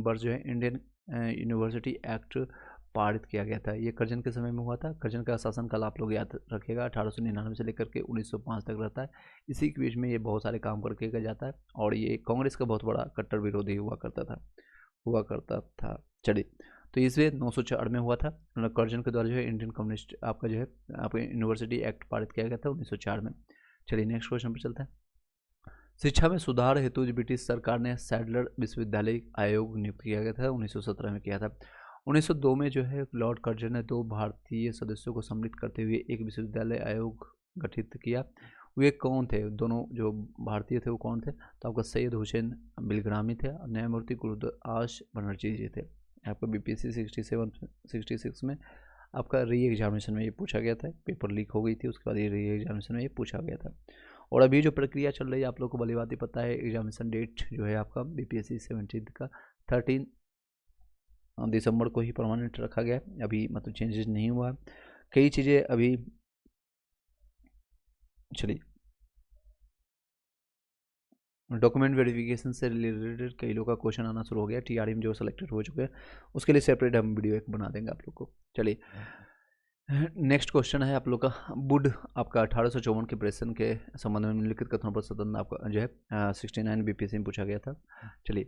वर्ष जो है इंडियन यूनिवर्सिटी एक्ट पारित किया गया था। ये कर्जन के समय में हुआ था। कर्जन का शासनकाल आप लोग याद रखिएगा 1899 से लेकर के 1905 तक रहता है। इसी के बीच में ये बहुत सारे काम करके किया जाता है और ये कांग्रेस का बहुत बड़ा कट्टर विरोधी हुआ करता था। चलिए, तो इसलिए 904 में हुआ था। कर्जन के द्वारा जो है इंडियन कम्युनिस्ट आपका जो है आपका यूनिवर्सिटी एक्ट पारित किया गया था 1904 में। चलिए नेक्स्ट क्वेश्चन पर चलते हैं। शिक्षा में सुधार हेतु ब्रिटिश सरकार ने सैडलर विश्वविद्यालय आयोग नियुक्त किया गया था, 1917 में किया था। 1902 में जो है लॉर्ड कर्जन ने 2 भारतीय सदस्यों को सम्मिलित करते हुए एक विश्वविद्यालय आयोग गठित किया। वे कौन थे? दोनों जो भारतीय थे वो कौन थे? तो आपका सैयद हुसैन बिलग्रामी थे और न्यायमूर्ति गुरदास बनर्जी जी थे। आपका बीपीएससी 66 में आपका री एग्जामिनेशन में ये पूछा गया था। पेपर लीक हो गई थी, उसके बाद ये री एग्जामिनेशन में ये पूछा गया था। और अभी जो प्रक्रिया चल रही है आप लोग को भली बात ही पता है। एग्जामिनेशन डेट जो है आपका बीपीएससी 17 का 13 दिसंबर को ही परमानेंट रखा गया है। अभी मतलब चेंजेस नहीं हुआ। कई चीज़ें अभी, चलिए, डॉक्यूमेंट वेरिफिकेशन से रिलेटेड कई लोगों का क्वेश्चन आना शुरू हो गया। टीआरई में जो सेलेक्टेड हो चुके हैं उसके लिए सेपरेट हम वीडियो एक बना देंगे आप लोग को। चलिए नेक्स्ट क्वेश्चन है आप लोग का बुड आपका 1854 के प्रेषण के संबंध में निम्नलिखित कथनों पर सदन आपका जो है 69 बीपीएससी में पूछा गया था। चलिए,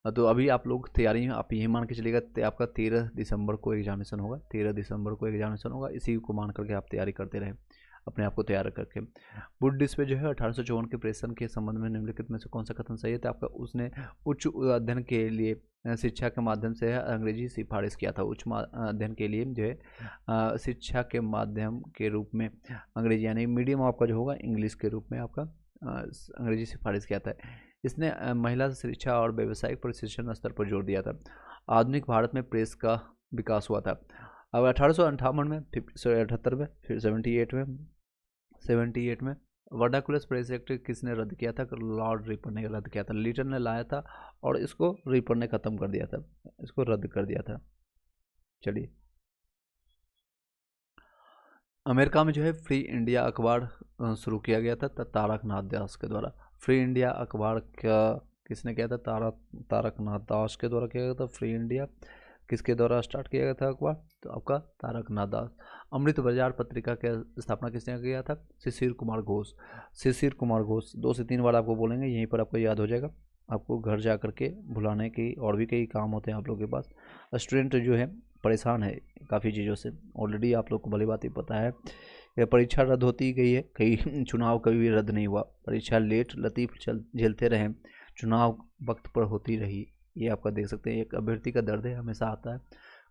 तो अभी आप लोग तैयारी में आप यही मान के चलिएगा आपका 13 दिसंबर को एग्जामिनेशन होगा। 13 दिसंबर को एग्जामिनेशन होगा, इसी को मान करके आप तैयारी करते रहें, अपने आप को तैयार करके। बुड पे जो है 1854 के प्रेषण के संबंध में निम्नलिखित में से कौन सा कथन सही है? तो आपका उसने उच्च अध्ययन के लिए शिक्षा के माध्यम से अंग्रेजी सिफारिश किया था। उच्च अध्ययन के लिए जो है शिक्षा के माध्यम के रूप में अंग्रेजी यानी मीडियम आपका जो होगा इंग्लिश के रूप में आपका अंग्रेजी सिफारिश किया था। इसने महिला शिक्षा और व्यावसायिक प्रशिक्षण स्तर पर जोर दिया था। आधुनिक भारत में प्रेस का विकास हुआ था। अब 1858 में, 78 में, फिर 78 में वर्नाकुलर प्रेस एक्ट किसने रद्द किया था? लॉर्ड रिपर ने रद्द किया था। लीटन ने लाया था और इसको रिपर ने ख़त्म कर दिया था, इसको रद्द कर दिया था। चलिए, अमेरिका में जो है फ्री इंडिया अखबार शुरू किया गया था तारकनाथ दास के द्वारा। फ्री इंडिया अखबार का किसने किया था? तारकनाथ दास के द्वारा किया गया था। फ्री इंडिया किसके द्वारा स्टार्ट किया गया था अखबार? तो आपका तारकनाथ दास। अमृत बाजार पत्रिका की स्थापना किसने किया था? शिशिर कुमार घोष। शिशिर कुमार घोष 2 से 3 बार आपको बोलेंगे, यहीं पर आपको याद हो जाएगा। आपको घर जा करके भुलाने की और भी कई काम होते हैं आप लोगों के पास। स्टूडेंट जो है परेशान है काफ़ी चीज़ों से, ऑलरेडी आप लोग को भली बात ही पता है। यह परीक्षा रद्द होती गई है, कई चुनाव कभी भी रद्द नहीं हुआ। परीक्षा लेट लतीफ़ झेलते रहे, चुनाव वक्त पर होती रही। ये आपका देख सकते हैं, एक अभ्यर्थी का दर्द है, हमेशा आता है।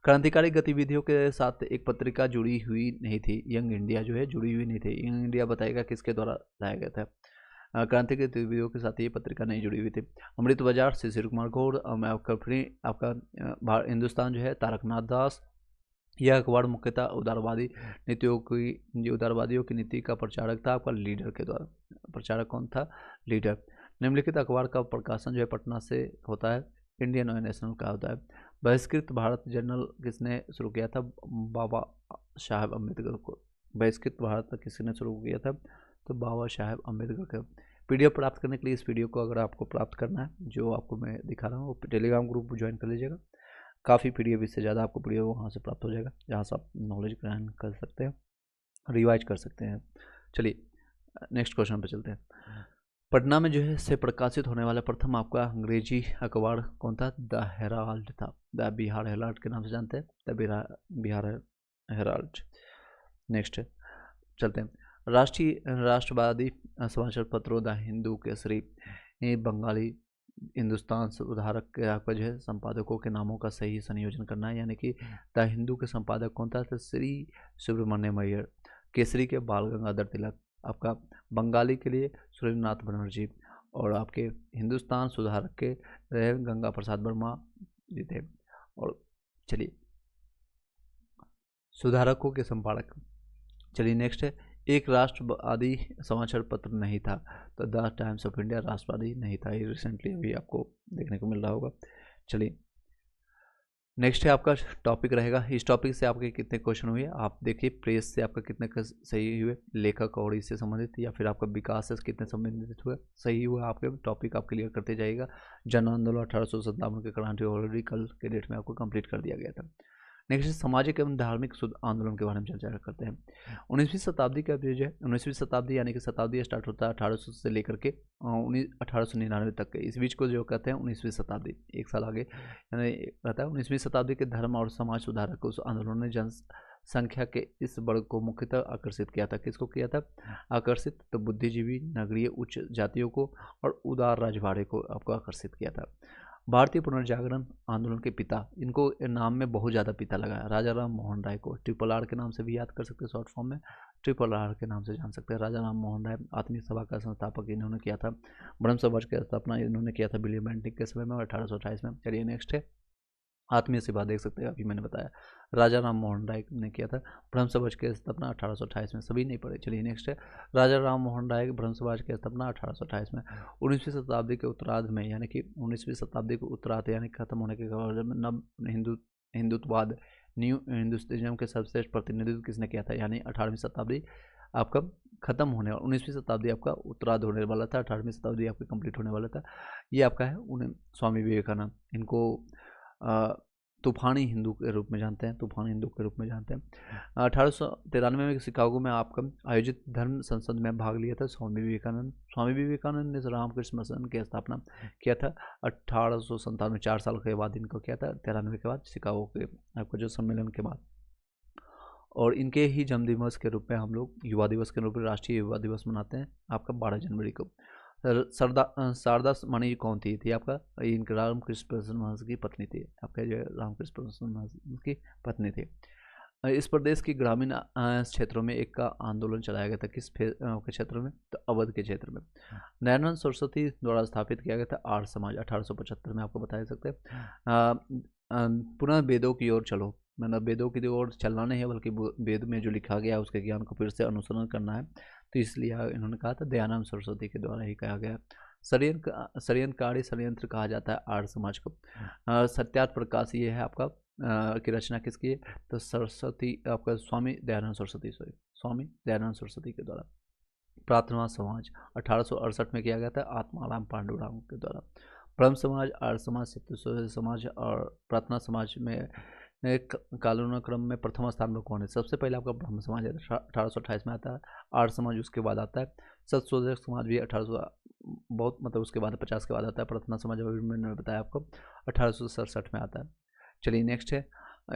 क्रांतिकारी गतिविधियों के साथ एक पत्रिका जुड़ी हुई नहीं थी। यंग इंडिया जो है जुड़ी हुई नहीं थी। यंग इंडिया बताएगा किसके द्वारा लाया गया था? क्रांति के गतिविधियों के साथ ये पत्रिका नहीं जुड़ी हुई थी। अमृत बाजार शिशिर कुमार घोष, आपका हिंदुस्तान जो है तारकनाथ दास। यह अखबार मुख्यतः उदारवादी नीतियों की उदारवादियों की नीति का प्रचारक था आपका लीडर के द्वारा। प्रचारक कौन था? लीडर। निम्नलिखित अखबार का प्रकाशन जो है पटना से होता है, इंडियन और नेशनल का होता है। बहिष्कृत भारत जर्नल किसने शुरू किया था? बाबा साहेब अम्बेडकर को। बहिष्कृत भारत किसने शुरू किया था? तो बाबा साहेब अम्बेडकर का। पीडीएफ प्राप्त करने के लिए इस वीडियो को अगर आपको प्राप्त करना है, जो आपको मैं दिखा रहा हूँ, वो टेलीग्राम ग्रुप ज्वाइन कर लीजिएगा। काफ़ी पीडीएफ, इससे ज़्यादा आपको पीडीएफ वहाँ से प्राप्त हो जाएगा, जहाँ से आप नॉलेज ग्रहण कर सकते हैं, रिवाइज कर सकते हैं। चलिए नेक्स्ट क्वेश्चन पर चलते हैं। पटना में जो है से प्रकाशित होने वाला प्रथम आपका अंग्रेजी अखबार कौन था? द हेराल्ड था। द बिहार हेराल्ड के नाम से जानते हैं, द बिहार हेराल्ड। नेक्स्ट चलते हैं। राष्ट्रवादी समाचार पत्रों द हिंदू केसरी, बंगाली हिंदुस्तान सुधारक के आपका जो है संपादकों के नामों का सही संयोजन करना है। यानी कि द हिंदू के संपादक कौन था? तो श्री सुब्रमण्यम अय्यर। केसरी के बाल गंगाधर तिलक। आपका बंगाली के लिए सुरेंद्रनाथ बनर्जी। और आपके हिंदुस्तान सुधारक के गंगा प्रसाद वर्मा जी थे। और चलिए सुधारकों के संपादक। चलिए नेक्स्ट है, एक राष्ट्रवादी समाचार पत्र नहीं था। तो द टाइम्स ऑफ इंडिया राष्ट्रवादी नहीं था। ये रिसेंटली अभी आपको देखने को मिल रहा होगा। चलिए नेक्स्ट है आपका टॉपिक रहेगा, इस टॉपिक से आपके कितने क्वेश्चन हुए आप देखिए। प्रेस से आपका कितने सही हुए, लेखक और इससे संबंधित, या फिर आपका विकास से कितने संबंधित हुए, सही हुआ आपके टॉपिक आप क्लियर करते जाइएगा। जन आंदोलन 1857 के क्रांति ऑलरेडी कल के डेट में आपको कंप्लीट कर दिया गया था। नेक्स्ट सामाजिक एवं धार्मिक शुद्ध आंदोलन के बारे में चर्चा करते हैं। 19वीं शताब्दी का जो है 19वीं शताब्दी यानी कि शताब्दी स्टार्ट होता है 1800 से लेकर के 1899 तक के, इस बीच को जो कहते हैं 19वीं शताब्दी, एक साल आगे यानी रहता है। 19वीं शताब्दी के धर्म और समाज सुधारक उस आंदोलन ने जनसंख्या के इस वर्ग को मुख्यतः आकर्षित किया था। किसको किया था आकर्षित? तो बुद्धिजीवी, नगरीय उच्च जातियों को और उदार राजवाड़े को आपको आकर्षित किया था। भारतीय पुनर्जागरण आंदोलन के पिता, इनको नाम में बहुत ज़्यादा पिता लगा है, राजा राम मोहन राय को ट्रिपल आर के नाम से भी याद कर सकते हैं, शॉर्ट फॉर्म में ट्रिपल आर के नाम से जान सकते हैं। राजा राम मोहन राय आत्मीय सभा का संस्थापक इन्होंने किया था। ब्रह्म समाज की स्थापना इन्होंने किया था विलियम बेंटिक के समय में 1828 में। चलिए नेक्स्ट है आत्मीय सभा, देख सकते हैं अभी मैंने बताया राजा राम मोहन राय ने किया था। ब्रह्म समाज की स्थापना 1828 में, सभी नहीं पढ़े। चलिए नेक्स्ट है राजा राम मोहन राय ब्रह्म समाज की स्थापना 1828 में। 19वीं शताब्दी के उत्तरार्ध में यानी कि 19वीं शताब्दी के उत्तरार्ध यानी खत्म होने के बाद नव हिंदुत्ववाद, न्यू हिंदुस्तानिज्म के सर्वश्रेष्ठ प्रतिनिधित्व किसने किया था? यानी 18वीं शताब्दी आपका खत्म होने और 19वीं शताब्दी आपका उत्तरार्ध होने वाला था, 18वीं शताब्दी आपकी कंप्लीट होने वाला था। ये आपका है उन्हें स्वामी विवेकानंद, इनको तूफानी हिंदू के रूप में जानते हैं, तूफानी हिंदू के रूप में जानते हैं। 1893 में शिकागो में आपका आयोजित धर्म संसद में भाग लिया था स्वामी विवेकानंद। स्वामी विवेकानंद ने रामकृष्ण मिशन की स्थापना किया था 1897, 4 साल के बाद इनको किया था, 93 के बाद शिकागो के आपका जो सम्मेलन के बाद। और इनके ही जन्मदिवस के रूप में हम लोग युवा दिवस के रूप में राष्ट्रीय युवा दिवस मनाते हैं आपका 12 जनवरी को। शारदा मणि कौन थी आपका? इनके रामकृष्ण परमहंस की पत्नी थी, आपका जो रामकृष्ण परमहंस की पत्नी थी। इस प्रदेश की ग्रामीण क्षेत्रों में एक का आंदोलन चलाया गया था, किस के क्षेत्र में? तो अवध के क्षेत्र में। दयानंद सरस्वती द्वारा स्थापित किया गया था आर्य समाज 1875 में, आपको बता सकते हैं। पुनः वेदों की ओर चलो, मतलब वेदों की ओर चलना नहीं है बल्कि वेद में जो लिखा गया है उसके ज्ञान को फिर से अनुसरण करना है, तो इसलिए इन्होंने कहा था दयानंद सरस्वती के द्वारा ही कहा गया। षड्यंत्रकारी षड्यंत्र कहा जाता है आर्य समाज को। सत्यार्थ प्रकाश ये है आपका की रचना किसकी है? तो सरस्वती आपका स्वामी दयानंद सरस्वती के द्वारा। प्रार्थना समाज 1868 में किया गया था आत्माराम पांडुरंग के द्वारा। ब्रह्म समाज, आर्य समाज, सत्य समाज और प्रार्थना समाज में कालानुक्रम में प्रथम स्थान पर कौन है? सबसे पहले आपका ब्रह्म समाज 1828 में आता है, आर्य समाज उसके बाद आता है, सत्य समाज भी 1800 बहुत मतलब उसके बाद 50 के बाद आता है, प्रार्थना समाज अभी मैंने बताया आपको 1867 में आता है। चलिए नेक्स्ट है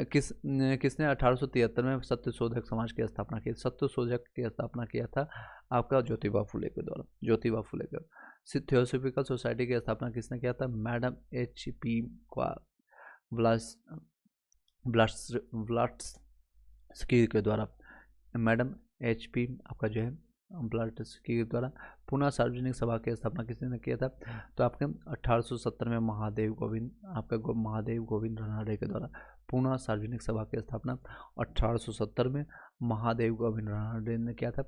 किसने 1873 में सत्यशोधक समाज की स्थापना की? सत्यशोधक की स्थापना किया था आपका ज्योतिबा फुले के द्वारा, ज्योतिबा फुले के। थियोसॉफिकल सोसाइटी की स्थापना किसने किया था? Madam H.P. ब्लाट्स्की के द्वारा, मैडम H.P. आपका जो है ब्लाट्स्की के द्वारा। पुनः सार्वजनिक सभा की स्थापना किसने किया था? तो आपके 1870 में महादेव गोविंद रानडे के द्वारा पुनः सार्वजनिक सभा की स्थापना 1870 में महादेव गोविंद रानडे ने किया था।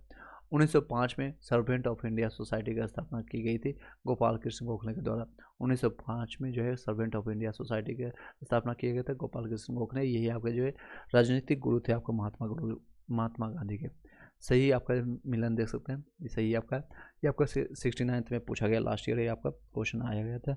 1905 में सर्वेंट ऑफ इंडिया सोसाइटी की स्थापना की गई थी गोपाल कृष्ण गोखले के द्वारा। 1905 में जो है सर्वेंट ऑफ इंडिया सोसाइटी की स्थापना किए गए थे गोपाल कृष्ण गोखले, यही आपके जो है राजनीतिक गुरु थे आपको महात्मा गांधी के। सही आपका मिलन देख सकते हैं, ये सही आपका, ये आपका 69th में पूछा गया, लास्ट ईयर ये आपका क्वेश्चन आया गया था।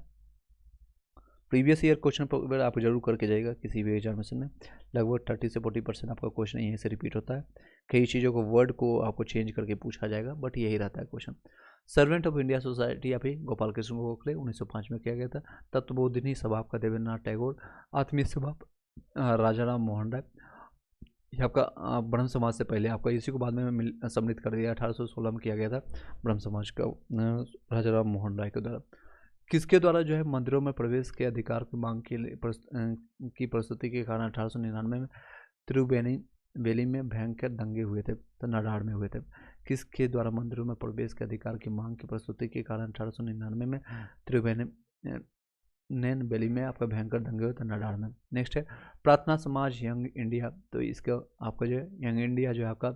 प्रीवियस ईयर क्वेश्चन पेपर आप जरूर करके जाइएगा किसी भी एग्जामिनेशन में, लगभग 30 से 40% आपका क्वेश्चन यहीं से रिपीट होता है। कई चीज़ों को वर्ड को आपको चेंज करके पूछा जाएगा, बट यही रहता है question. Servant of India society या फिर गोपाल कृष्ण गोखले 1905 में किया गया था। तत्वबोधिनी सभा आपका देवेंद्रनाथ टैगोर। आत्मीय सभा राजा राम मोहन राय। ये आपका ब्रह्म समाज से पहले आपका इसी को बाद में सम्मिलित कर दिया, 1816 में किया गया था ब्रह्म समाज का राजा राम मोहन राय के द्वारा। किसके द्वारा जो है मंदिरों में प्रवेश के अधिकार की मांग की प्रस्तुति के कारण 1899 में तिरुवेली में भयंकर दंगे हुए थे, तो नडार में हुए थे। किसके द्वारा मंदिरों में प्रवेश के अधिकार की मांग की प्रस्तुति के कारण 1899 में तिरुवेली में आपका भयंकर दंगे हुए थे, नडार में। नेक्स्ट है प्रार्थना समाज यंग इंडिया, तो इसका आपका जो है यंग इंडिया जो है आपका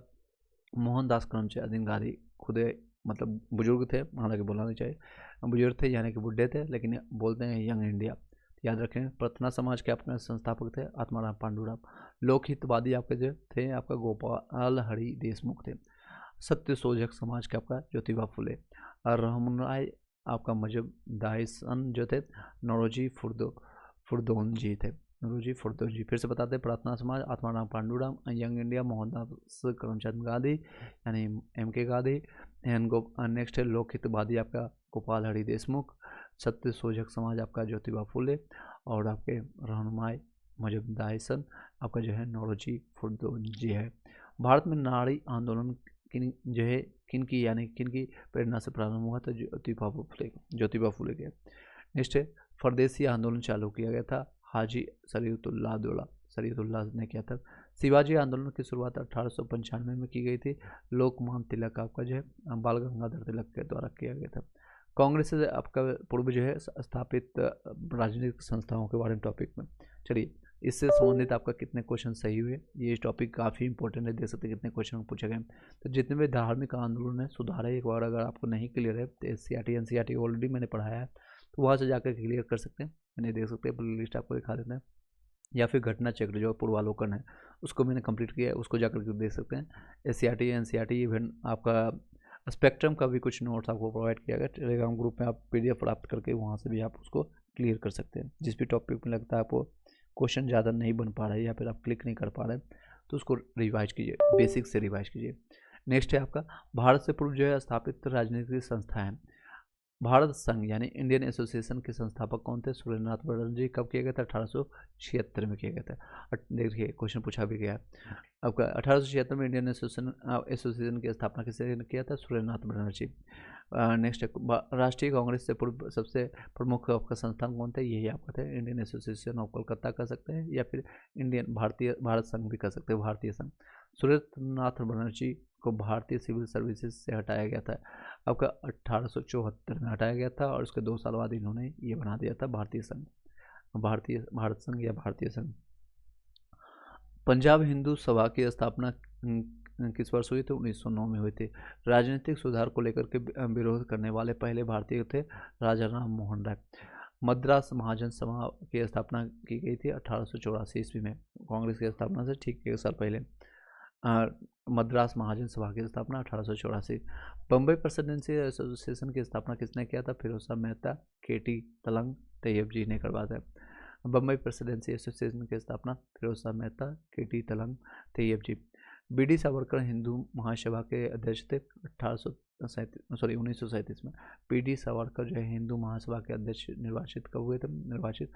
मोहनदास करमचंद गांधी खुद मतलब बुजुर्ग थे, हालांकि बोलना नहीं चाहिए, बुजुर्ग थे यानी कि बुढ़े थे, लेकिन बोलते हैं यंग इंडिया। याद रखें। प्रार्थना समाज के आपके संस्थापक थे आत्माराम पांडुराम। लोकहितवादी आपके जो थे आपका गोपाल हरि देशमुख थे। सत्य शोधक समाज के आपका ज्योतिबा फुले। और रहमराय आपका मजबदाइसन जो थे नौरोजी फुरदोन जी थे। नौरोजी फुरदोन जी। फिर से बताते हैं, प्रार्थना समाज आत्माराम पांडुराम, यंग इंडिया मोहनदास करमचंद गांधी यानी MK गांधी। एंड नेक्स्ट है लोकहितवादी आपका गोपाल हरि देशमुख। सत्य शोधक समाज आपका ज्योतिबा फुले। और आपके रहनुमाई मजबदाइसन आपका जो है नौरोजी फुरदोन जी है। भारत में नारी आंदोलन किन जो है किनकी यानी किनकी प्रेरणा से प्रारंभ हुआ था? ज्योतिबा फुले के। नेक्स्ट है फरदेसी आंदोलन चालू किया गया था हाजी शरीयतुल्लाह ने किया था। शिवाजी आंदोलन की शुरुआत 1895 में की गई थी। लोकमान्य तिलक आपका जो है बाल गंगाधर तिलक के द्वारा किया गया था। कांग्रेस से आपका पूर्व जो है स्थापित राजनीतिक संस्थाओं के बारे में टॉपिक में। चलिए, इससे संबंधित आपका कितने क्वेश्चन सही हुए, ये टॉपिक काफ़ी इंपॉर्टेंट है, देख सकते हैं कितने क्वेश्चन पूछे गए। तो जितने भी धार्मिक आंदोलन है सुधार है, एक बार अगर आपको नहीं क्लियर है तो SCERT NCERT ऑलरेडी मैंने पढ़ाया है, तो वहाँ से जाकर क्लियर कर सकते हैं। मैंने देख सकते हैं, प्ले लिस्ट आपको दिखा देते हैं, या फिर घटना चक्र जो पूर्वालोकन है उसको मैंने कंप्लीट किया है, उसको जाकर के देख सकते हैं। SCERT NCERT इवन आपका स्पेक्ट्रम का भी कुछ नोट्स आपको प्रोवाइड किया गया टेलीग्राम ग्रुप में, आप PDF प्राप्त करके वहाँ से भी आप उसको क्लियर कर सकते हैं। जिस भी टॉपिक में लगता है आपको क्वेश्चन ज़्यादा नहीं बन पा रहा है या फिर आप क्लिक नहीं कर पा रहे हैं, तो उसको रिवाइज कीजिए, बेसिक से रिवाइज कीजिए। नेक्स्ट है आपका भारत से पूर्व जो है स्थापित राजनीतिक संस्था है। भारत संघ यानी इंडियन एसोसिएशन के संस्थापक कौन थे? सुरेंद्रनाथ बनर्जी। कब किया गया था? 1876 में किया गया था। देखिए क्वेश्चन पूछा भी गया है आपका 1876 में इंडियन एसोसिएशन की स्थापना किसने किया था? सुरेंद्रनाथ बनर्जी। नेक्स्ट राष्ट्रीय कांग्रेस से पूर्व सबसे प्रमुख आपका संस्थान कौन थे? यही आपका थे इंडियन एसोसिएशन ऑफ कोलकाता कर सकते हैं, या फिर भारत संघ भी कर सकते हैं, भारतीय संघ। सुरेंद्रनाथ बनर्जी को भारतीय सिविल सर्विसेज से हटाया गया था आपका 1874 में हटाया गया था, और उसके 2 साल बाद इन्होंने ये बना दिया था भारत संघ या भारतीय संघ। पंजाब हिंदू सभा की स्थापना किस वर्ष हुई थी? 1909 में हुई थी। राजनीतिक सुधार को लेकर के विरोध करने वाले पहले भारतीय थे राजा राम मोहन राय। मद्रास महाजन सभा की स्थापना की गई थी 1884 ईस्वी में, कांग्रेस की स्थापना से ठीक 1 साल पहले। मद्रास महाजन सभा की स्थापना 1884। बम्बई प्रेसिडेंसी एसोसिएशन की स्थापना किसने किया था? फिरोज शाह मेहता, KT तलंग, तैयब जी ने करवाया था। बम्बई प्रेसिडेंसी एसोसिएशन की स्थापना फिरोज शाह मेहता, KT तलंग, तैयब जी। BD सावरकर हिंदू महासभा के अध्यक्ष थे 1937 में। BD सावरकर जो है हिंदू महासभा के अध्यक्ष निर्वाचित कब हुए थे? निर्वाचित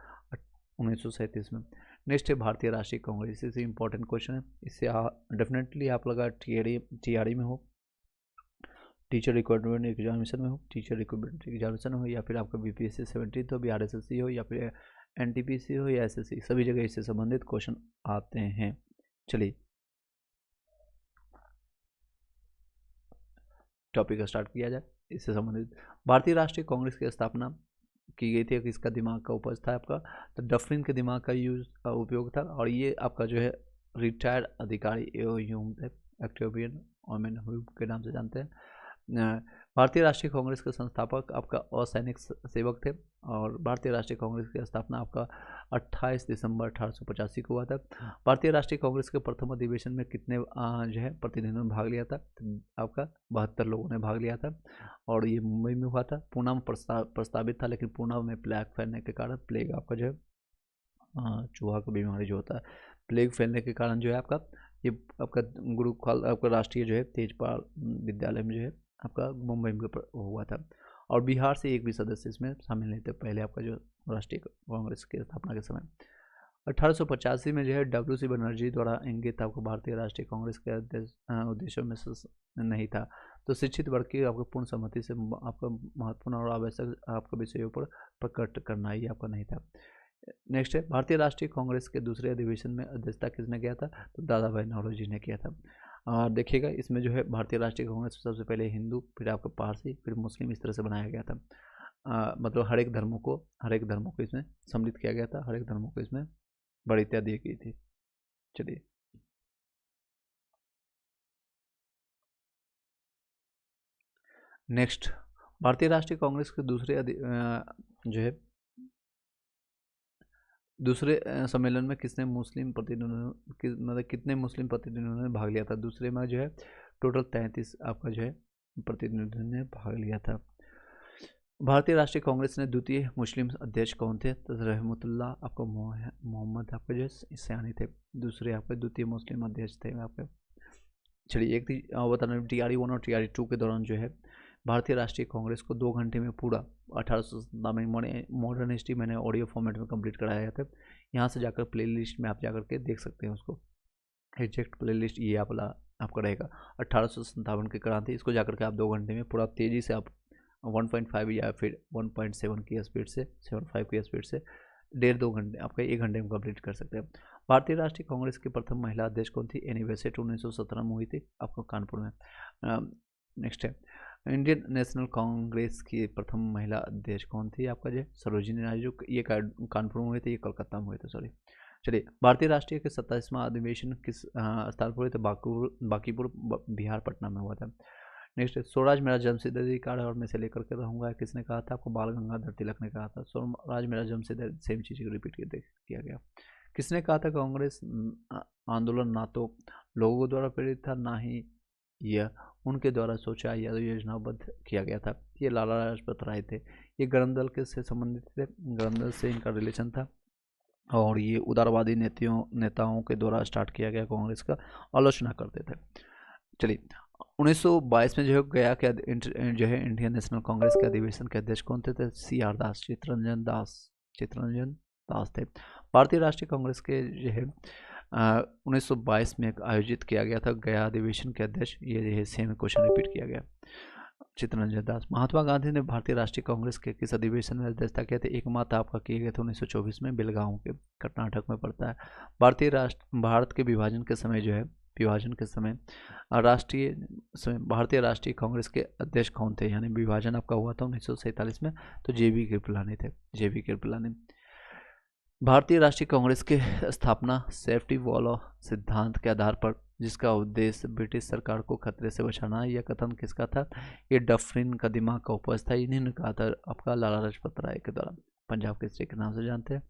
1937 में। नेक्स्ट है भारतीय राष्ट्रीय कांग्रेस। इससे इंपॉर्टेंट क्वेश्चन है, इससे डेफिनेटली आप लगा TRE में हो, टीचर रिक्वायरमेंट एग्जामिनेशन में हो, टीचर रिक्वायरमेंट एग्जामिनेशन हो, या फिर आपका BPSC 17 हो, BRSSC हो, या फिर NTPC हो या SSC, सभी जगह इससे संबंधित क्वेश्चन आते हैं। चलिए टॉपिक स्टार्ट किया जाए इससे संबंधित। भारतीय राष्ट्रीय कांग्रेस की स्थापना की गई थी, किसका दिमाग का उपज था आपका? तो डफरिन के दिमाग का उपयोग था, और ये आपका जो है रिटायर्ड अधिकारी ह्यूम थे, ऑक्टेवियन ओमेन ह्यूम के नाम से जानते हैं। भारतीय राष्ट्रीय कांग्रेस के संस्थापक आपका असैनिक सेवक थे, और भारतीय राष्ट्रीय कांग्रेस की स्थापना आपका 28 दिसंबर 1885 को हुआ था। भारतीय राष्ट्रीय कांग्रेस के प्रथम अधिवेशन में कितने जो है प्रतिनिधियों ने भाग लिया था? तो आपका 72 लोगों ने भाग लिया था, और ये मुंबई में हुआ था। पूना में प्रस्तावित था, लेकिन पूना में प्लेग फैलने के कारण, प्लेग आपका जो है चूहा का बीमारी जो होता है, प्लेग फैलने के कारण जो है आपका ये आपका गुरुकुल आपका राष्ट्रीय जो है तेजपाल विद्यालय में जो है आपका मुंबई में हुआ था। और बिहार से एक भी सदस्य इसमें शामिल नहीं थे पहले आपका जो राष्ट्रीय कांग्रेस की स्थापना के समय। 1885 में जो है WC बनर्जी द्वारा इंगित आपको भारतीय राष्ट्रीय कांग्रेस के उद्देश्यों में नहीं था। तो शिक्षित वर्ग की आपको पूर्ण सहमति से आपका महत्वपूर्ण और आवश्यक आपका विषयों पर प्रकट करना ही आपका नहीं था। नेक्स्ट है भारतीय राष्ट्रीय कांग्रेस के दूसरे अधिवेशन में अध्यक्षता किसने किया था? तो दादा भाई नौरोजी ने किया था। देखिएगा इसमें जो है भारतीय राष्ट्रीय कांग्रेस सबसे पहले हिंदू, फिर आपका पारसी, फिर मुस्लिम, इस तरह से बनाया गया था। मतलब हर एक धर्मों को इसमें सम्मिलित किया गया था, हर एक धर्मों को इसमें वरीयता दी गई थी। चलिए नेक्स्ट, भारतीय राष्ट्रीय कांग्रेस के दूसरे जो है दूसरे सम्मेलन में किसने मुस्लिम प्रतिनिधियों मतलब कितने मुस्लिम प्रतिनिधियों ने भाग लिया था? दूसरे में जो है टोटल 33 आपका जो है प्रतिनिधियों ने भाग लिया था। भारतीय राष्ट्रीय कांग्रेस ने द्वितीय मुस्लिम अध्यक्ष कौन थे? तो रहमतुल्लाह आपको मोहम्मद आपके जो सयानी थे, दूसरे आपके द्वितीय मुस्लिम अध्यक्ष थे आपके। चलिए एक बता रहे TRE 1 और TRE 2 के दौरान जो है भारतीय राष्ट्रीय कांग्रेस को 2 घंटे में पूरा 1897 में मॉडर्न हिस्ट्री मैंने ऑडियो फॉर्मेट में कंप्लीट कराया था। यहाँ से जाकर प्ले लिस्ट में आप जाकर के देख सकते हैं उसको, एग्जैक्ट प्ले लिस्ट ये आपका रहेगा 1857 की क्रांति। इसको जाकर के आप 2 घंटे में पूरा तेज़ी से आप 1.5 या फिर 1.7 की स्पीड से 75 की स्पीड से 1.5-2 घंटे आपका 1 घंटे में कंप्लीट कर सकते हैं। भारतीय राष्ट्रीय कांग्रेस की प्रथम महिला अध्यक्ष कौन थी? एनी बेसेंट 1917 में हुई थी आपको कानपुर में। नेक्स्ट है इंडियन नेशनल कांग्रेस की प्रथम महिला अध्यक्ष कौन थी? आपका जो सरोजिनी नायडू, ये कानपुर में हुए थे, ये कोलकाता में हुए थे, सॉरी। चलिए भारतीय राष्ट्रीय के 27वां अधिवेशन किस स्थान पर हुए थे? बांकीपुर बिहार पटना में हुआ था। नेक्स्ट है स्वराज मेरा जन्मसिद्ध अधिकार है और मैं इसे लेकर के रहूँगा, किसने कहा था? आपको बाल गंगाधर तिलक ने कहा था। स्वराज मेरा जन्मसिद्ध, सेम चीज़ को रिपीट किया गया। किसने कहा था? कांग्रेस आंदोलन ना तो लोगों द्वारा प्रेरित था, ना ही यह उनके द्वारा सोचा या योजनाबद्ध किया गया था। ये लाला लाजपत राय थे। ये गरम दल के से संबंधित थे, गरम दल से इनका रिलेशन था और ये उदारवादी नेताओं के द्वारा स्टार्ट किया गया कांग्रेस का आलोचना करते थे। चलिए 1922 में जो है गया के जो है इंडियन नेशनल कांग्रेस के अधिवेशन के अध्यक्ष कौन थे? CR दास, चित्तरंजन दास थे। भारतीय राष्ट्रीय कांग्रेस के जो है 1922 में आयोजित किया गया था गया अधिवेशन के अध्यक्ष, ये सेम क्वेश्चन रिपीट किया गया, चित्तरंजन दास। महात्मा गांधी ने भारतीय राष्ट्रीय कांग्रेस के किस अधिवेशन में अध्यक्षता किया था? एकमात्र आपका किए गए थे 1924 में, बेलगांव के कर्नाटक में पड़ता है। भारत के विभाजन के समय जो है भारतीय राष्ट्रीय कांग्रेस के अध्यक्ष कौन थे? यानी विभाजन आपका हुआ था 1947 में, तो JB कृपलानी थे, JB कृपलानी। भारतीय राष्ट्रीय कांग्रेस की स्थापना सेफ्टी वॉल सिद्धांत के आधार पर, जिसका उद्देश्य ब्रिटिश सरकार को खतरे से बचाना, यह कथन किसका था? ये डफरिन का दिमाग का उपज था, इन्हीं ने कहा था आपका लाला लाजपत राय के द्वारा। पंजाब केसरी के नाम से जानते हैं।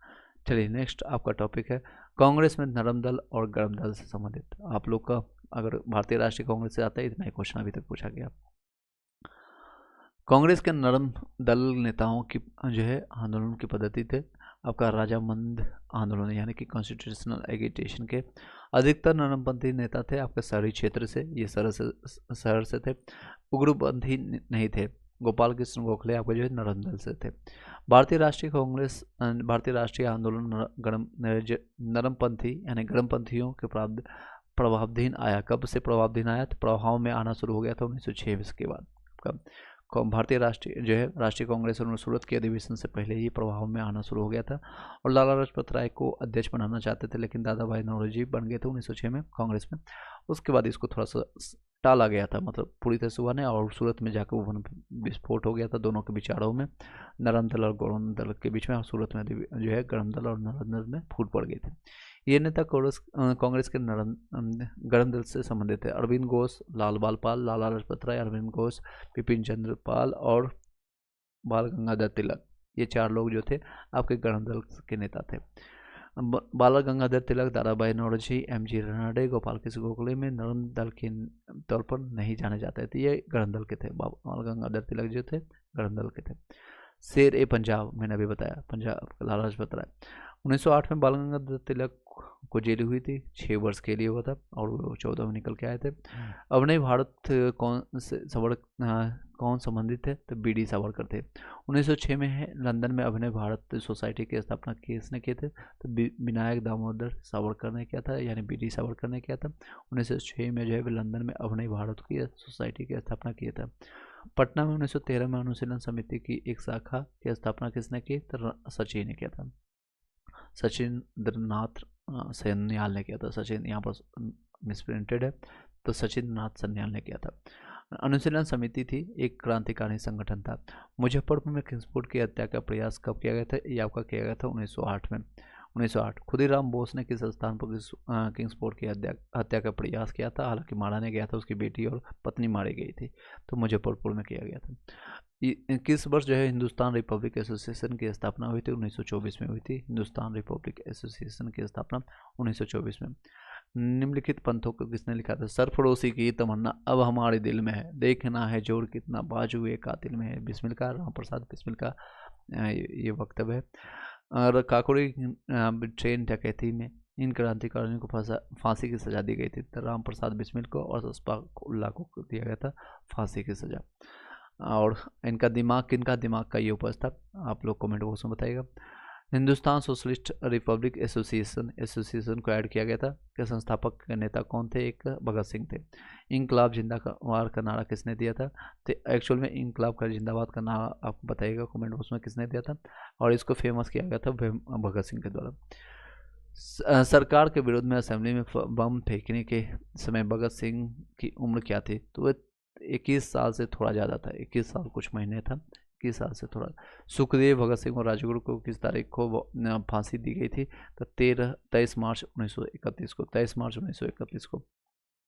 चलिए नेक्स्ट आपका टॉपिक है कांग्रेस में नरम दल और गर्म दल से संबंधित। आप लोग का अगर भारतीय राष्ट्रीय कांग्रेस से आता है, इतना ही क्वेश्चन अभी तक पूछा गया। कांग्रेस के नरम दल नेताओं की जो है आंदोलन की पद्धति थे आपका राजामंद आंदोलन, यानी कि कॉन्स्टिट्यूशनल एगिटेशन के। अधिकतर नरमपंथी नेता थे आपके शहरी क्षेत्र से, ये शहर से थे, उग्रपंथी नहीं थे। गोपाल कृष्ण गोखले आपके जो है नरम दल से थे। भारतीय राष्ट्रीय आंदोलन नरमपंथी यानी गर्मपंथियों के प्रभावाधीन आया। कब से प्रभावाधीन आया? तो प्रभाव में आना शुरू हो गया था 1926 के बाद। कब? भारतीय राष्ट्रीय कांग्रेस और सूरत के अधिवेशन से पहले ही प्रभाव में आना शुरू हो गया था और लाला लाजपत राय को अध्यक्ष बनाना चाहते थे, लेकिन दादा भाई नौरोजी बन गए थे 1906 में कांग्रेस में। उसके बाद इसको थोड़ा सा टाला गया था, मतलब पूरी तरह से हुआ नहीं, और सूरत में जाकर वो विस्फोट हो गया था दोनों के विचारों में, नरम दल और गरम दल के बीच में। और सूरत में जो है गरम दल और नरम दल में फूट पड़ गए थे। ये नेता कांग्रेस के गरम दल से संबंधित है। अरविंद घोष, लाल बाल पाल, लाला लाजपत राय, अरविंद घोष, बिपिन चंद्र पाल और बाल गंगाधर तिलक, ये 4 लोग जो थे आपके गरम दल के नेता थे। बाल गंगाधर तिलक, दादा भाई नौरोजी, MG रनाडे, गोपाल कृष्ण गोखले में नरम दल के तौर पर नहीं जाने जाते थे, ये गरम दल के थे। बाल गंगाधर तिलक जो थे गरम दल के थे। शेर ए पंजाब मैंने अभी बताया, पंजाब लाला लाजपत राय। 1908 में बाल गंगाधर तिलक को जेल हुई थी, 6 वर्ष के लिए हुआ था और वो 14 में निकल के आए थे। अभिनय भारत कौन संबंधित थे? तो BD सावरकर थे। 1906 में है लंदन में अभिनय भारत सोसाइटी की स्थापना किसने की थे? तो विनायक दामोदर सावरकर ने किया था, यानी BD सावरकर ने किया था। 1906 में जो है लंदन में अभिनय भारत की सोसाइटी की स्थापना किया था। पटना में 1913 में अनुशीलन समिति की एक शाखा की स्थापना किसने की? तो सचिन ने किया था, सचिंद्रनाथ सन्याल ने किया था। सचिन यहाँ पर मिसप्रिंटेड है, तो सचिंद्रनाथ सन्याल ने किया था। अनुशीलन समिति थी, एक क्रांतिकारी संगठन था। मुजफ्फरपुर में किस फूट की हत्या का प्रयास कब किया गया था? ये आपका किया गया था 1908 में। 1908 खुदीराम बोस ने किस स्थान पर किंग्सफोर्ड की हत्या का प्रयास किया था? हालांकि मारा नहीं गया था, उसकी बेटी और पत्नी मारी गई थी, तो मुजफ्फरपुर में किया गया था। किस वर्ष जो है हिंदुस्तान रिपब्लिक एसोसिएशन की स्थापना हुई थी? 1924 में हुई थी हिंदुस्तान रिपब्लिक एसोसिएशन की स्थापना 1924 में। निम्नलिखित पंथों को किसने लिखा था? सरफरोशी की तमन्ना अब हमारे दिल में है, देखना है जोर कितना बाजू एक कातिल में है, बिस्मिल का, राम प्रसाद बिस्मिल का ये वक्तव्य है। और काकोरी ट्रेन डकैती में इन क्रांतिकारियों को फांसी की सजा दी गई थी। राम प्रसाद बिस्मिल को और अशफाक उल्लाह को दिया गया था फांसी की सजा। और इनका दिमाग, किनका दिमाग का ये उपज था? आप लोग कमेंट बॉक्स में बताइएगा। हिंदुस्तान सोशलिस्ट रिपब्लिक एसोसिएशन को ऐड किया गया था। के संस्थापक के नेता कौन थे? एक भगत सिंह थे। इंकलाब जिंदाबाद का नारा किसने दिया था? तो एक्चुअल में इंकलाब का जिंदाबाद का नारा आप बताइएगा कमेंट बॉक्स में किसने दिया था, और इसको फेमस किया गया था भगत सिंह के द्वारा। सरकार के विरोध में असेंबली में बम फेंकने के समय भगत सिंह की उम्र क्या थी? तो वह 21 साल से थोड़ा ज़्यादा था, 21 साल कुछ महीने था, 21 साल से थोड़ा। सुखदेव, भगत सिंह और राजगुरु को किस तारीख को फांसी दी गई थी? तो 23 मार्च 1931 को, 23 मार्च 1931 को।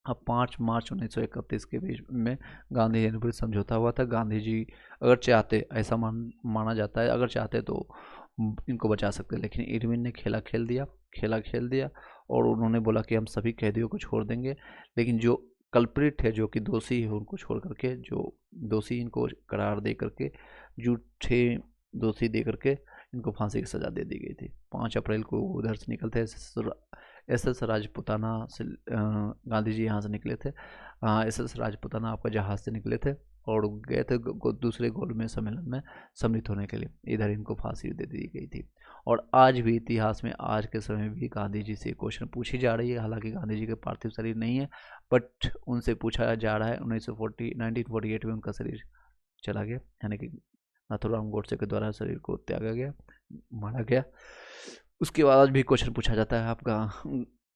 अब 5 मार्च 1931 के बीच में गांधी इरविन समझौता हुआ था। गांधी जी अगर चाहते, ऐसा माना जाता है, अगर चाहते तो इनको बचा सकते, लेकिन इरविन ने खेला खेल दिया और उन्होंने बोला कि हम सभी कैदियों को छोड़ देंगे, लेकिन जो कल्प्रिट है, जो कि दोषी है, उनको छोड़ करके, जो दोषी इनको करार दे करके, झूठे दोषी दे करके इनको फांसी की सज़ा दे दी गई थी। 5 अप्रैल को उधर से निकलते एस राजपुताना से गांधी जी यहाँ से निकले थे। एस राजपुताना आपका जहाज़ से निकले थे और गए थे दूसरे गोलमेज सम्मेलन में सम्मिलित होने के लिए। इधर इनको फांसी दे दी गई थी। और आज भी इतिहास में, आज के समय भी गांधी जी से क्वेश्चन पूछी जा रही है। हालांकि गांधी जी के पार्थिव शरीर नहीं है, बट उनसे पूछा जा रहा है। 1948 में उनका शरीर चला गया, यानी कि नाथुराम गोडसे के द्वारा शरीर को त्यागा गया, मारा गया। उसके बाद आज भी क्वेश्चन पूछा जाता है, आपका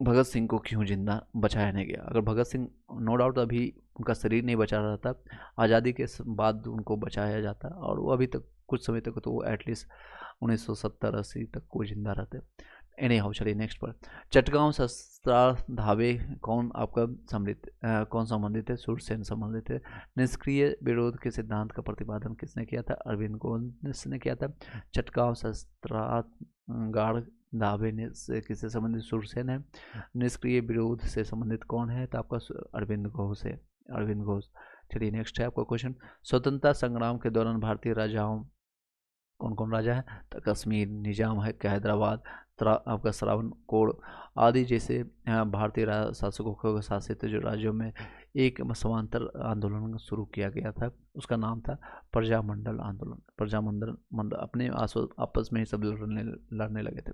भगत सिंह को क्यों जिंदा बचाया नहीं गया? अगर भगत सिंह, नो डाउट अभी उनका शरीर नहीं बचा रहा था, आज़ादी के बाद उनको बचाया जाता, और वो अभी तक कुछ समय तक तो वो एटलीस्ट 1970-80 तक वो जिंदा रहते। एनी हाउ, चलिए नेक्स्ट पर। चटगांव शस्त्रास्त्र ढाबे कौन संबंधित है? सूरसेन संबंधित है। निष्क्रिय विरोध के सिद्धांत का प्रतिपादन किसने किया था? अरविंद घोष ने किया था। चटगांव शस्त्रागार ढाबे से किससे संबंधित? सूरसेन है। निष्क्रिय विरोध से संबंधित कौन है? तो आपका अरविंद घोष है, अरविंद घोष। चलिए नेक्स्ट है आपका क्वेश्चन। स्वतंत्रता संग्राम के दौरान भारतीय राजाओं, कौन कौन राजा है? तो कश्मीर, निजाम है के हैदराबाद, आपका श्रावण कोड आदि जैसे भारतीय शासकों को शासित जो राज्यों में एक समांतर आंदोलन शुरू किया गया था, उसका नाम था प्रजामंडल आंदोलन। प्रजामंडल अपने आपस में ही सब लड़ने लगे थे।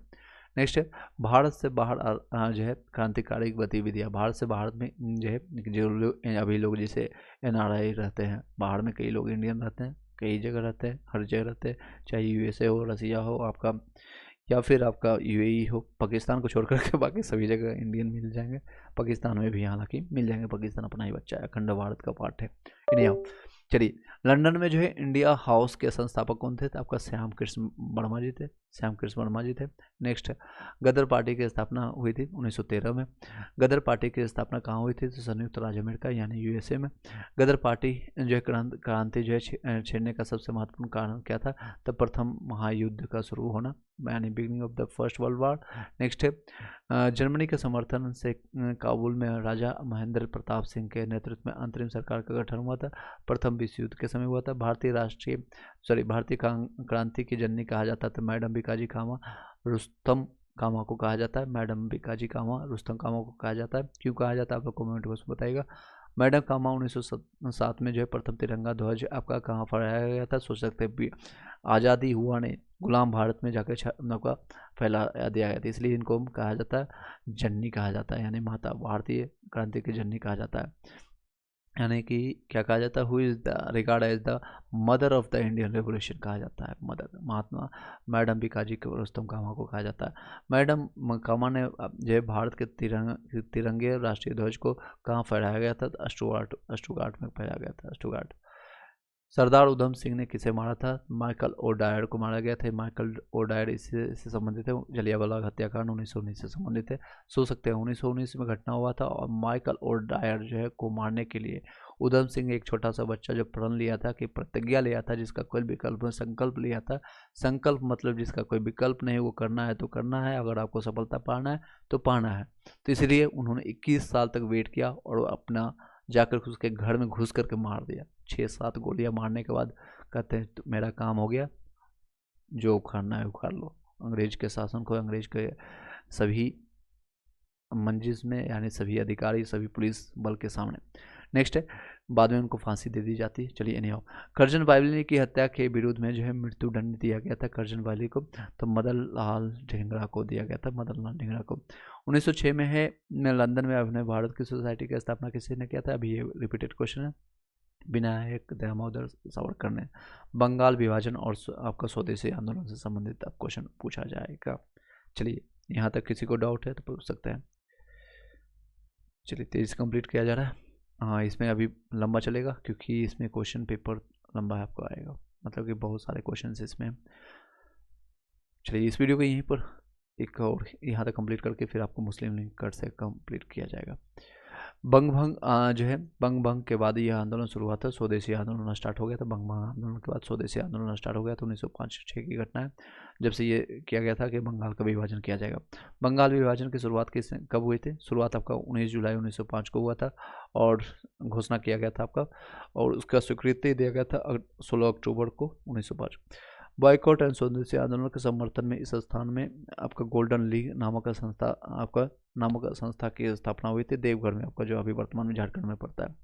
नेक्स्ट है, भारत से बाहर जो है क्रांतिकारी गतिविधियाँ। भारत से बाहर में जो है, जो लोग अभी लोग जैसे NRI रहते हैं बाहर में, कई लोग इंडियन रहते हैं, कई जगह रहते हैं, हर जगह रहते हैं, चाहे USA हो, रसिया हो आपका, या फिर आपका UAE हो। पाकिस्तान को छोड़ करके बाकी सभी जगह इंडियन मिल जाएंगे। पाकिस्तान में भी हालांकि मिल जाएंगे, पाकिस्तान अपना ही बच्चा है, अखंड भारत का पार्ट है। इंडिया, चलिए लंदन में जो है इंडिया हाउस के संस्थापक कौन थे? तो आपका श्याम कृष्ण वर्मा जी थे, श्याम कृष्ण वर्मा जी थे। नेक्स्ट है, गदर पार्टी की स्थापना हुई थी 1913 में। गदर पार्टी की स्थापना कहाँ हुई थी? तो संयुक्त राज्य अमेरिका यानी USA में। गदर पार्टी जो है क्रांति जो है छेड़ने का सबसे महत्वपूर्ण कारण क्या था? तो प्रथम महायुद्ध का शुरू होना, यानी beginning of the first world war. Next है, जर्मनी के समर्थन से काबुल में राजा महेंद्र प्रताप सिंह के नेतृत्व में अंतरिम सरकार का गठन हुआ था, प्रथम विश्व युद्ध के समय हुआ था। भारतीय क्रांति की जननी कहा जाता था मैडम बीकाजी कामा, रुस्तम कामा को कहा जाता है। मैडम बीकाजी कामा, रुस्तम कामा को कहा जाता है। क्यों कहा जाता है आप लोग कमेंट बॉक्स में बताइएगा। मैडम कामा 1907 में जो है प्रथम तिरंगा ध्वज आपका कहाँ फहराया गया था? सोच सकते हैं, आज़ादी हुआ ने गुलाम भारत में जाकर का फैला दिया गया था, इसलिए इनको कहा जाता है जननी कहा जाता है, यानी माता, भारतीय क्रांति की जननी कहा जाता है। यानी कि क्या कहा जाता है? Who is the regard as the mother of the Indian revolution कहा जाता है, मदर, महात्मा मैडम बीकाजी को, रुस्तम कामा को कहा जाता है। मैडम कामा ने जो है भारत के तिरंगे राष्ट्रीय ध्वज को कहाँ फहराया गया था? स्टुगार्ट में फहराया गया था, स्टुगार्ट। सरदार उधम सिंह ने किसे मारा था? माइकल ओडायर को मारा गया था। माइकल ओडायर इससे संबंधित है, जलियांवाला हत्याकांड 1919 से संबंधित है। सोच सकते हैं 1919 में घटना हुआ था और माइकल ओडायर जो है को मारने के लिए उधम सिंह एक छोटा सा बच्चा जो प्रण लिया था, कि प्रतिज्ञा लिया था, जिसका कोई विकल्प नहीं, संकल्प लिया था। संकल्प मतलब जिसका कोई विकल्प नहीं, वो करना है तो करना है, अगर आपको सफलता पाना है तो पाना है। तो इसलिए उन्होंने 21 साल तक वेट किया और अपना जाकर उसके घर में घुस करके मार दिया। 6-7 गोलियां मारने के बाद कहते हैं तो मेरा काम हो गया, जो उखाड़ना है उखाड़ लो। अंग्रेज के शासन को, अंग्रेज के सभी मंजिस में, यानी सभी अधिकारी, सभी पुलिस बल के सामने। नेक्स्ट है, बाद में उनको फांसी दे दी जाती है। चलिए एनी हाउ, करजन वाली की हत्या के विरोध में जो है मृत्यु दंड दिया गया था करजन वाली को, तो मदन लाल ढींगरा को दिया गया था, मदन लाल ढींगरा को। 1906 में है लंदन में अभिनव भारत की सोसाइटी की स्थापना किसी ने किया था? अभी ये रिपीटेड क्वेश्चन है। विनायक दामोदर सावरकर ने। बंगाल विभाजन और आपका स्वदेशी आंदोलन से संबंधित अब क्वेश्चन पूछा जाएगा। चलिए यहाँ तक किसी को डाउट है तो पूछ सकते हैं। चलिए तेज कंप्लीट किया जा रहा है। हाँ, इसमें अभी लंबा चलेगा क्योंकि इसमें क्वेश्चन पेपर लंबा आपको आएगा, मतलब कि बहुत सारे क्वेश्चन इसमें। चलिए इस वीडियो को यहीं पर एक और यहाँ तक कंप्लीट करके फिर आपको मुस्लिम लिंक कार्ड से कंप्लीट किया जाएगा। बंग भंग जो है, बंग भंग के बाद यह आंदोलन शुरू हुआ था, स्वदेशी आंदोलन स्टार्ट हो गया था। बंग भंग आंदोलन के बाद स्वदेशी आंदोलन स्टार्ट हो गया था। 1905-6 की घटना है, जब से ये किया गया था कि बंगाल का विभाजन किया जाएगा। बंगाल विभाजन की शुरुआत कब हुई थी? शुरुआत आपका 19 जुलाई 1905 को हुआ था और घोषणा किया गया था आपका, और उसका स्वीकृति दिया गया था 16 अक्टूबर को 1905। बॉयकॉट एंड स्वदेशी आंदोलन के समर्थन में इस स्थान में आपका गोल्डन लीग नामक संस्था की स्थापना हुई थी, देवघर में आपका, जो अभी वर्तमान में झारखंड में पड़ता है।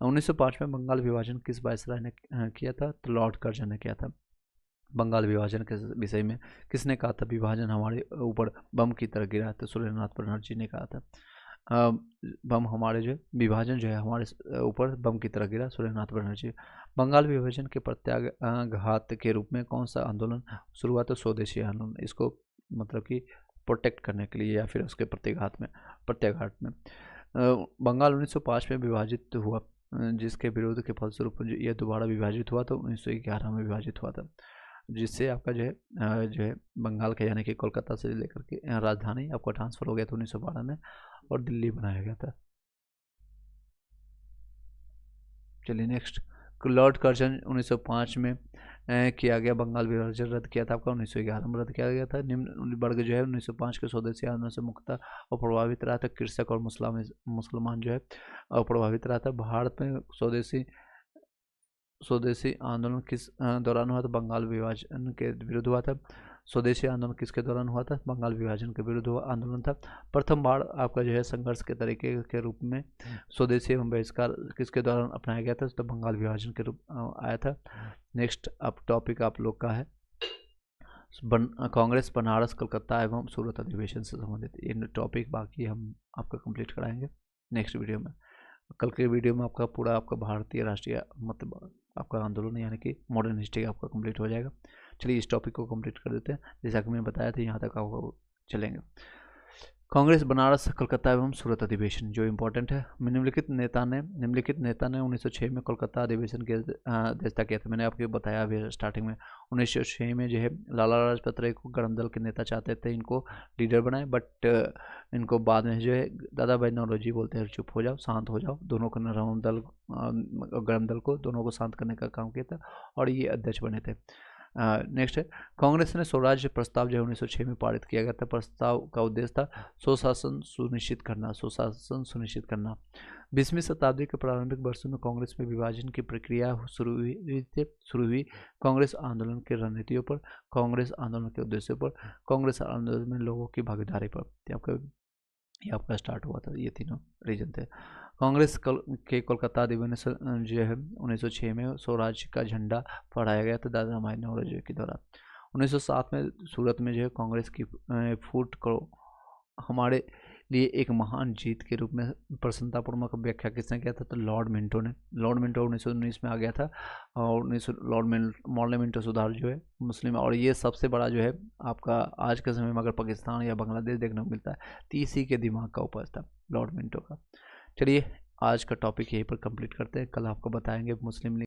1905 में बंगाल विभाजन किस वायसराय ने किया था? तो लॉर्ड कर्जन ने किया था। बंगाल विभाजन के विषय में किसने कहा था विभाजन हमारे ऊपर बम की तरह गिरा? तो सुरेंद्रनाथ बनर्जी ने कहा था। बम हमारे जो विभाजन जो है हमारे ऊपर बम की तरह गिरा, सुरेंद्रनाथ बनर्जी। बंगाल विभाजन के प्रत्याघात के रूप में कौन सा आंदोलन शुरू हुआ? तो स्वदेशी आंदोलन, इसको मतलब कि प्रोटेक्ट करने के लिए या फिर उसके प्रत्याघात में। बंगाल 1905 में विभाजित हुआ, जिसके विरोध के फलस्वरूप यह दोबारा विभाजित हुआ, तो 1911 में विभाजित हुआ था, जिससे आपका जो है बंगाल का यानी कि कोलकाता से लेकर के राजधानी आपका ट्रांसफर हो गया था 1912 में और दिल्ली बनाया गया था। चलिए नेक्स्ट, लॉर्ड कर्जन 1905 में किया गया बंगाल विभाजन रद्द किया था आपका, 1911 में रद्द किया गया था। निम्न वर्ग जो है 1905 के स्वदेशी आंदोलन से मुक्ता और प्रभावित रहा था। कृषक और मुसलमान जो है प्रभावित रहा था। भारत में स्वदेशी आंदोलन किस दौरान हुआ था? बंगाल विभाजन के विरुद्ध हुआ था। स्वदेशी आंदोलन किसके दौरान हुआ था? बंगाल विभाजन के विरुद्ध हुआ आंदोलन था। प्रथम बार आपका जो है संघर्ष के तरीके के रूप में स्वदेशी एवं बहिष्कार किसके दौरान अपनाया गया था? तो बंगाल विभाजन के रूप आया था। नेक्स्ट अब टॉपिक आप लोग का है कांग्रेस बनारस कलकत्ता एवं सूरत अधिवेशन से संबंधित। ये टॉपिक बाकी हम आपका कंप्लीट कराएंगे नेक्स्ट वीडियो में। कल के वीडियो में आपका पूरा आपका भारतीय राष्ट्रीय मतलब आपका आंदोलन यानी कि मॉडर्न हिस्ट्री आपका कंप्लीट हो जाएगा। चलिए इस टॉपिक को कंप्लीट कर देते हैं। जैसा कि मैंने बताया था यहाँ तक आपको चलेंगे। कांग्रेस बनारस कलकत्ता एवं सूरत अधिवेशन जो इम्पोर्टेंट है। निम्नलिखित नेता ने 1906 में कोलकाता अधिवेशन की अध्यक्षता किया था। मैंने आपको बताया अभी स्टार्टिंग में 1906 में जो है लाला लाजपत राय को गरम दल के नेता चाहते थे इनको लीडर बनाए, बट इनको बाद में जो है दादा भाई नौरोजी बोलते हैं चुप हो जाओ, शांत हो जाओ। दोनों को नरम दल गरम दल को दोनों को शांत करने का काम किया था और ये अध्यक्ष बने थे। नेक्स्ट है कांग्रेस ने स्वराज्य प्रस्ताव जो 1906 में पारित किया गया था। प्रस्ताव का उद्देश्य था सुशासन सुनिश्चित करना। 20वीं शताब्दी के प्रारंभिक वर्षों में कांग्रेस में विभाजन की प्रक्रिया शुरू हुई। कांग्रेस आंदोलन के रणनीतियों पर, कांग्रेस आंदोलन के उद्देश्यों पर, कांग्रेस आंदोलन में लोगों की भागीदारी पर आपका स्टार्ट हुआ था। ये तीनों रीजन थे। कांग्रेस के कोलकाता अधिवेशन जो है 1906 में स्वराज्य का झंडा फहराया गया था दादा भाई नौरोजी के द्वारा। 1907 में सूरत में जो है कांग्रेस की फूट को हमारे लिए एक महान जीत के रूप में प्रसन्नतापूर्वक व्याख्या किसने किया था? तो लॉर्ड मिंटो ने। लॉर्ड मिंटो 1919 में आ गया था और लॉर्ड मिंटो सुधार जो है मुस्लिम, और ये सबसे बड़ा जो है आपका आज के समय में अगर पाकिस्तान या बांग्लादेश देखने को मिलता है तो इसी के दिमाग का उपज था लॉर्ड मिंटो का। चलिए आज का टॉपिक यहीं पर कंप्लीट करते हैं। कल आपको बताएंगे मुस्लिम लीग